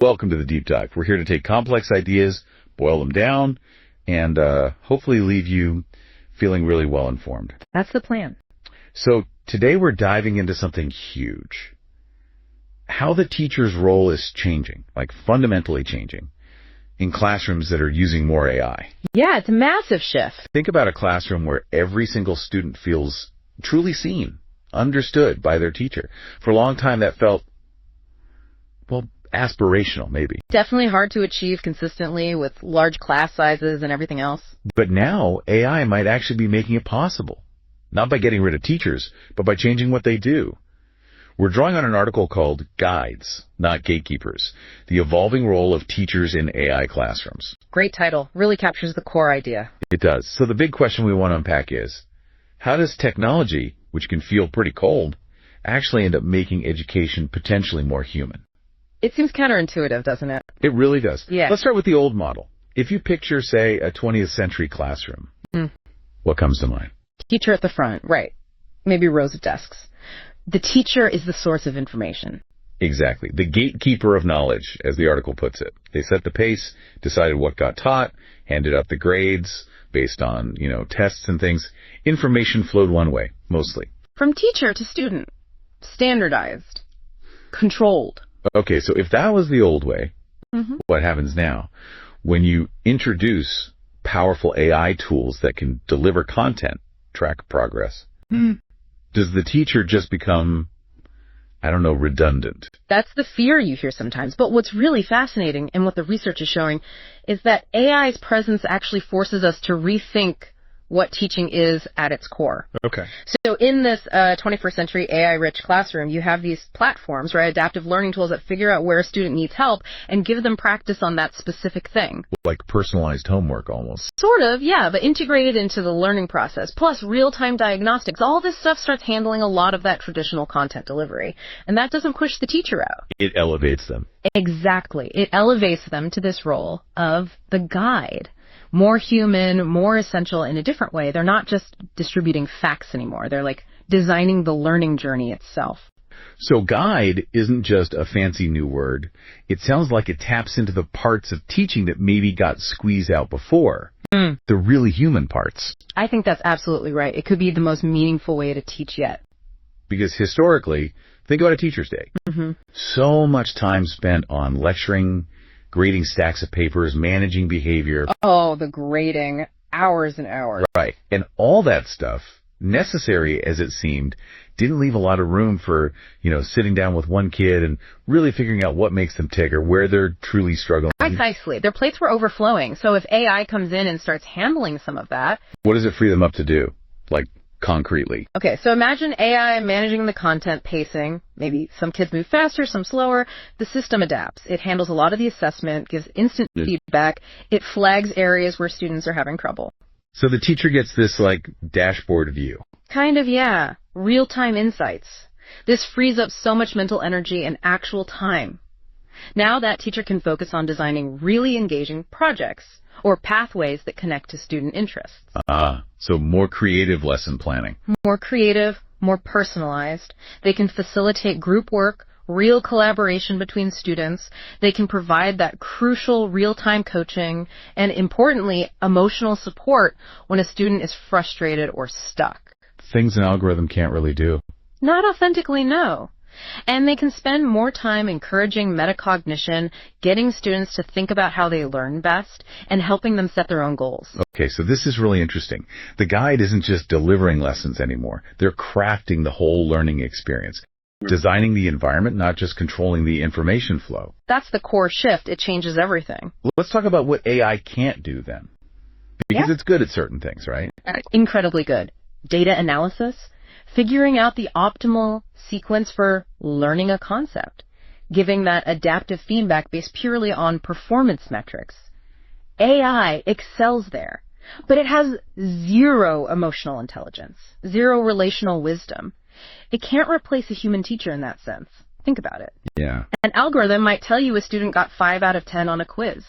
Welcome to the Deep Dive. We're here to take complex ideas, boil them down, and hopefully leave you feeling really well informed. That's the plan. So today we're diving into something huge. How the teacher's role is changing, like fundamentally changing, in classrooms that are using more AI. Yeah, it's a massive shift. Think about a classroom where every single student feels truly seen, understood by their teacher. For a long time that felt, well, aspirational, maybe. Definitely hard to achieve consistently with large class sizes and everything else. But now AI might actually be making it possible. Not by getting rid of teachers, but by changing what they do. We're drawing on an article called Guides, Not Gatekeepers, the evolving role of teachers in AI classrooms. Great title. Really captures the core idea. It does. So the big question we want to unpack is, how does technology, which can feel pretty cold, actually end up making education potentially more human? It seems counterintuitive, doesn't it? It really does. Yeah. Let's start with the old model. If you picture, say, a 20th century classroom, what comes to mind? Teacher at the front, right. Maybe rows of desks. The teacher is the source of information. Exactly. The gatekeeper of knowledge, as the article puts it. They set the pace, decided what got taught, handed out the grades based on, tests and things. Information flowed one way, mostly. From teacher to student. Standardized. Controlled. Okay, so if that was the old way, what happens now? When you introduce powerful AI tools that can deliver content, track progress, does the teacher just become, redundant? That's the fear you hear sometimes. But what's really fascinating and what the research is showing is that AI's presence actually forces us to rethink what teaching is at its core. Okay. So in this 21st century AI-rich classroom, you have these platforms, right, adaptive learning tools that figure out where a student needs help and give them practice on that specific thing. Like personalized homework almost. Sort of, yeah, but integrated into the learning process. Plus real-time diagnostics. All this stuff starts handling a lot of that traditional content delivery. And that doesn't push the teacher out. It elevates them. Exactly. It elevates them to this role of the guide. More human, more essential in a different way. They're not just distributing facts anymore. They're like designing the learning journey itself. So guide isn't just a fancy new word. It sounds like it taps into the parts of teaching that maybe got squeezed out before. The really human parts. I think that's absolutely right. It could be the most meaningful way to teach yet. Because historically, think about a teacher's day. So much time spent on lecturing, grading stacks of papers, managing behavior. Oh, the grading. Hours and hours. Right. And all that stuff, necessary as it seemed, didn't leave a lot of room for, sitting down with one kid and really figuring out what makes them tick or where they're truly struggling. Precisely. Their plates were overflowing. So if AI comes in and starts handling some of that. What does it free them up to do? Like, concretely. Okay, so imagine AI managing the content pacing. Maybe some kids move faster, some slower. The system adapts. It handles a lot of the assessment, gives instant feedback. It flags areas where students are having trouble. So the teacher gets this, dashboard view. Kind of, yeah. Real-time insights. This frees up so much mental energy and actual time. Now that teacher can focus on designing really engaging projects or pathways that connect to student interests. So more creative lesson planning. More creative, more personalized. They can facilitate group work, real collaboration between students. They can provide that crucial real-time coaching and, importantly, emotional support when a student is frustrated or stuck. Things an algorithm can't really do. Not authentically, no. And they can spend more time encouraging metacognition, getting students to think about how they learn best, and helping them set their own goals. Okay, so this is really interesting. The guide isn't just delivering lessons anymore. They're crafting the whole learning experience. Designing the environment, not just controlling the information flow. That's the core shift. It changes everything. Let's talk about what AI can't do then. Because it's good at certain things, right? Incredibly good. Data analysis. Figuring out the optimal sequence for learning a concept, giving that adaptive feedback based purely on performance metrics. AI excels there, but it has zero emotional intelligence, zero relational wisdom. It can't replace a human teacher in that sense. Think about it. Yeah. An algorithm might tell you a student got 5 out of 10 on a quiz.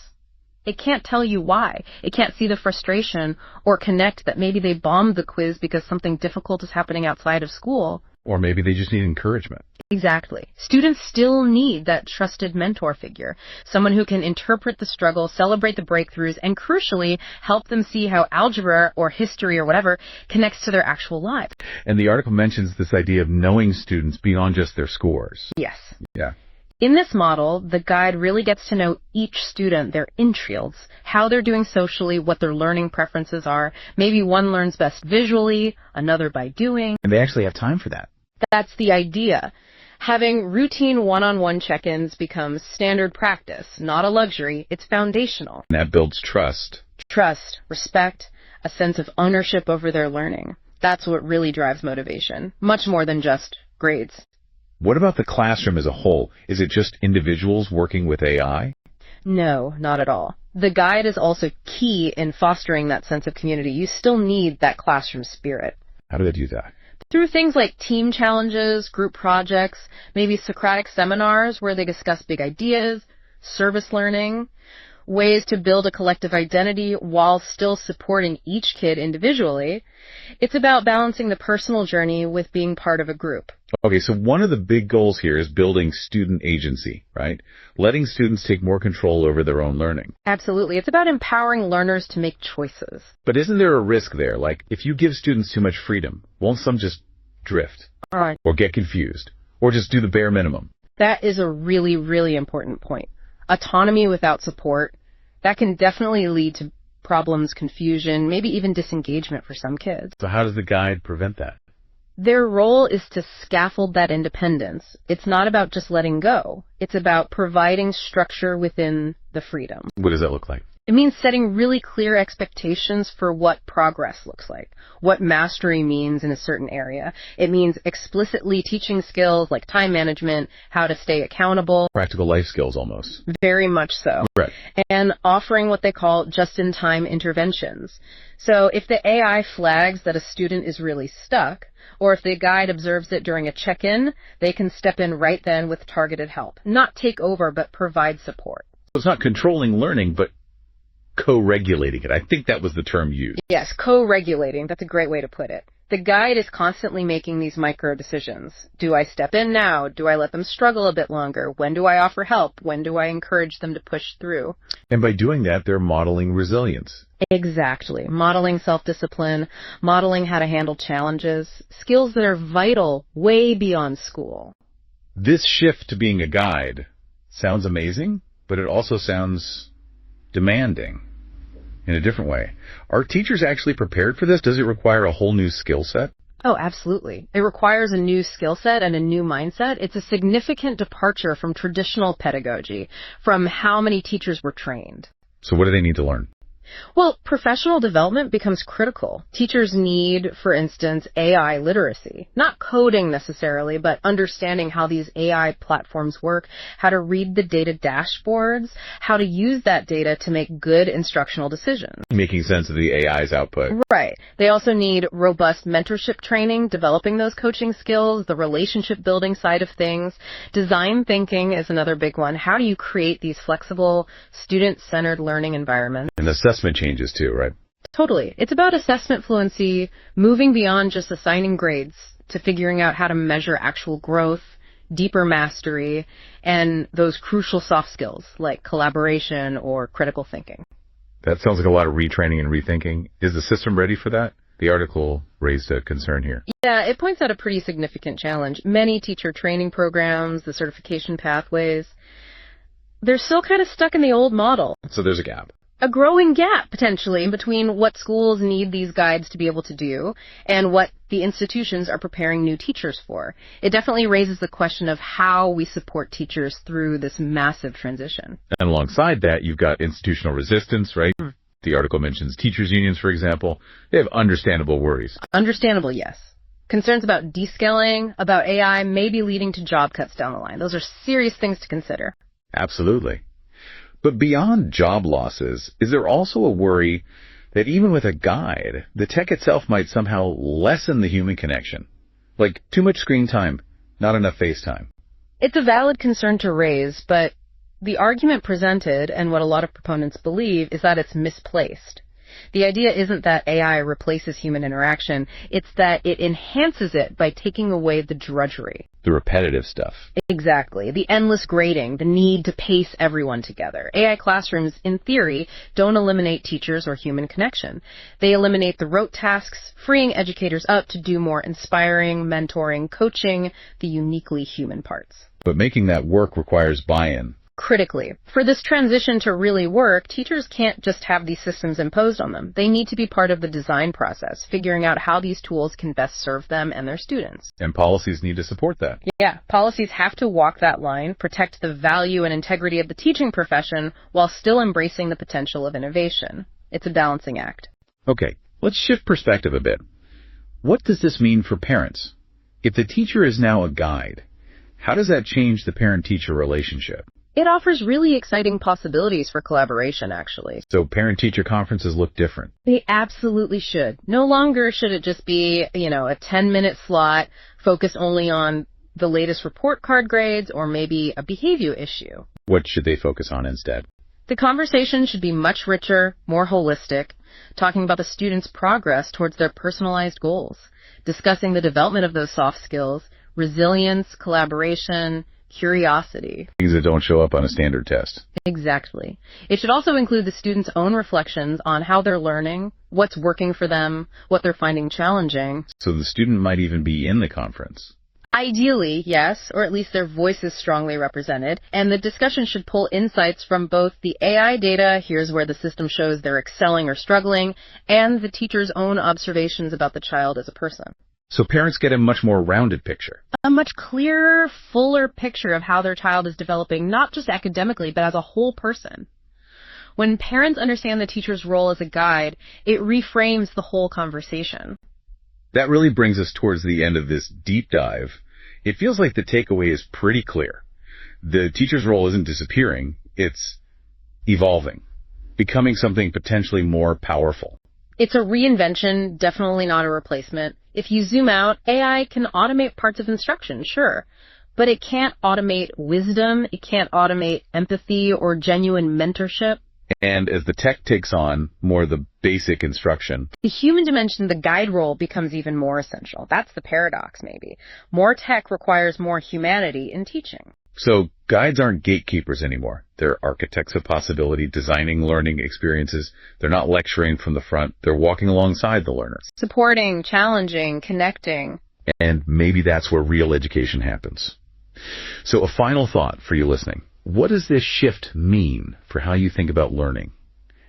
It can't tell you why. It can't see the frustration or connect that maybe they bombed the quiz because something difficult is happening outside of school. Or maybe they just need encouragement. Exactly. Students still need that trusted mentor figure, someone who can interpret the struggle, celebrate the breakthroughs, and crucially, help them see how algebra or history or whatever connects to their actual lives. And the article mentions this idea of knowing students beyond just their scores. Yes. Yeah. In this model, the guide really gets to know each student, their intrials, how they're doing socially, what their learning preferences are. Maybe one learns best visually, another by doing. And they actually have time for that. That's the idea. Having routine one-on-one check-ins becomes standard practice, not a luxury. It's foundational. And that builds trust. Trust, respect, a sense of ownership over their learning. That's what really drives motivation, much more than just grades. What about the classroom as a whole? Is it just individuals working with AI? No, not at all. The guide is also key in fostering that sense of community. You still need that classroom spirit. How do they do that? Through things like team challenges, group projects, maybe Socratic seminars where they discuss big ideas, service learning, ways to build a collective identity while still supporting each kid individually. It's about balancing the personal journey with being part of a group. Okay, so one of the big goals here is building student agency, right? Letting students take more control over their own learning. Absolutely. It's about empowering learners to make choices. But isn't there a risk there? Like, if you give students too much freedom, won't some just drift? Or get confused? Or just do the bare minimum? That is a really, really important point. Autonomy without support, that can definitely lead to problems, confusion, maybe even disengagement for some kids. So how does the guide prevent that? Their role is to scaffold that independence. It's not about just letting go. It's about providing structure within the freedom. What does that look like? It means setting really clear expectations for what progress looks like, what mastery means in a certain area. It means explicitly teaching skills like time management, how to stay accountable. Practical life skills almost. Very much so. Right. And offering what they call just-in-time interventions. So if the AI flags that a student is really stuck, or if the guide observes it during a check-in, they can step in right then with targeted help. Not take over, but provide support. So it's not controlling learning, but co-regulating it. I think that was the term used. Yes, co-regulating. That's a great way to put it. The guide is constantly making these micro decisions. Do I step in now? Do I let them struggle a bit longer? When do I offer help? When do I encourage them to push through? And by doing that, they're modeling resilience. Exactly. Modeling self-discipline, modeling how to handle challenges, skills that are vital way beyond school. This shift to being a guide sounds amazing, but it also sounds demanding in a different way. Are teachers actually prepared for this? Does it require a whole new skill set? Oh, absolutely. It requires a new skill set and a new mindset. It's a significant departure from traditional pedagogy, from how many teachers were trained. So what do they need to learn? Well, professional development becomes critical. Teachers need, for instance, AI literacy. Not coding necessarily, but understanding how these AI platforms work, how to read the data dashboards, how to use that data to make good instructional decisions. Making sense of the AI's output. Right. They also need robust mentorship training, developing those coaching skills, the relationship building side of things. Design thinking is another big one. How do you create these flexible, student-centered learning environments? And assessment changes too, right? Totally. It's about assessment fluency, moving beyond just assigning grades to figuring out how to measure actual growth, deeper mastery, and those crucial soft skills like collaboration or critical thinking. That sounds like a lot of retraining and rethinking. Is the system ready for that? The article raised a concern here. Yeah, it points out a pretty significant challenge. Many teacher training programs, the certification pathways, they're still kind of stuck in the old model. So there's a gap. A growing gap, potentially, between what schools need these guides to be able to do and what the institutions are preparing new teachers for. It definitely raises the question of how we support teachers through this massive transition. And alongside that, you've got institutional resistance, right? The article mentions teachers' unions, for example. They have understandable worries. Understandable, yes. Concerns about descaling, about AI, maybe leading to job cuts down the line. Those are serious things to consider. Absolutely. But beyond job losses, is there also a worry that even with a guide, the tech itself might somehow lessen the human connection? Like too much screen time, not enough face time. It's a valid concern to raise, but the argument presented, and what a lot of proponents believe, is that it's misplaced. The idea isn't that AI replaces human interaction, it's that it enhances it by taking away the drudgery. The repetitive stuff. Exactly. The endless grading, the need to pace everyone together. AI classrooms, in theory, don't eliminate teachers or human connection. They eliminate the rote tasks, freeing educators up to do more inspiring, mentoring, coaching, the uniquely human parts. But making that work requires buy-in. Critically, for this transition to really work, teachers can't just have these systems imposed on them. They need to be part of the design process, figuring out how these tools can best serve them and their students. And policies need to support that. Yeah, policies have to walk that line, protect the value and integrity of the teaching profession while still embracing the potential of innovation. It's a balancing act. Okay, let's shift perspective a bit. What does this mean for parents? If the teacher is now a guide, how does that change the parent-teacher relationship? It offers really exciting possibilities for collaboration, actually. So parent-teacher conferences look different. They absolutely should. No longer should it just be, a 10-minute slot focused only on the latest report card grades or maybe a behavior issue. What should they focus on instead? The conversation should be much richer, more holistic, talking about the students' progress towards their personalized goals, discussing the development of those soft skills, resilience, collaboration, curiosity. Things that don't show up on a standard test. Exactly. It should also include the students' own reflections on how they're learning, what's working for them, what they're finding challenging. So the student might even be in the conference. Ideally, yes, or at least their voice is strongly represented, and the discussion should pull insights from both the AI data, here's where the system shows they're excelling or struggling, and the teacher's own observations about the child as a person. So parents get a much more rounded picture. A much clearer, fuller picture of how their child is developing, not just academically, but as a whole person. When parents understand the teacher's role as a guide, it reframes the whole conversation. That really brings us towards the end of this deep dive. It feels like the takeaway is pretty clear. The teacher's role isn't disappearing, it's evolving, becoming something potentially more powerful. It's a reinvention, definitely not a replacement. If you zoom out, AI can automate parts of instruction, sure, but it can't automate wisdom, it can't automate empathy or genuine mentorship. And as the tech takes on more the basic instruction, the human dimension, the guide role, becomes even more essential. That's the paradox, maybe. More tech requires more humanity in teaching. So guides aren't gatekeepers anymore. They're architects of possibility, designing learning experiences. They're not lecturing from the front. They're walking alongside the learner. Supporting, challenging, connecting. And maybe that's where real education happens. So a final thought for you listening. What does this shift mean for how you think about learning?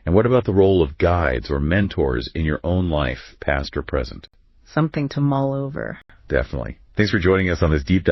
And what about the role of guides or mentors in your own life, past or present? Something to mull over. Definitely. Thanks for joining us on this deep dive.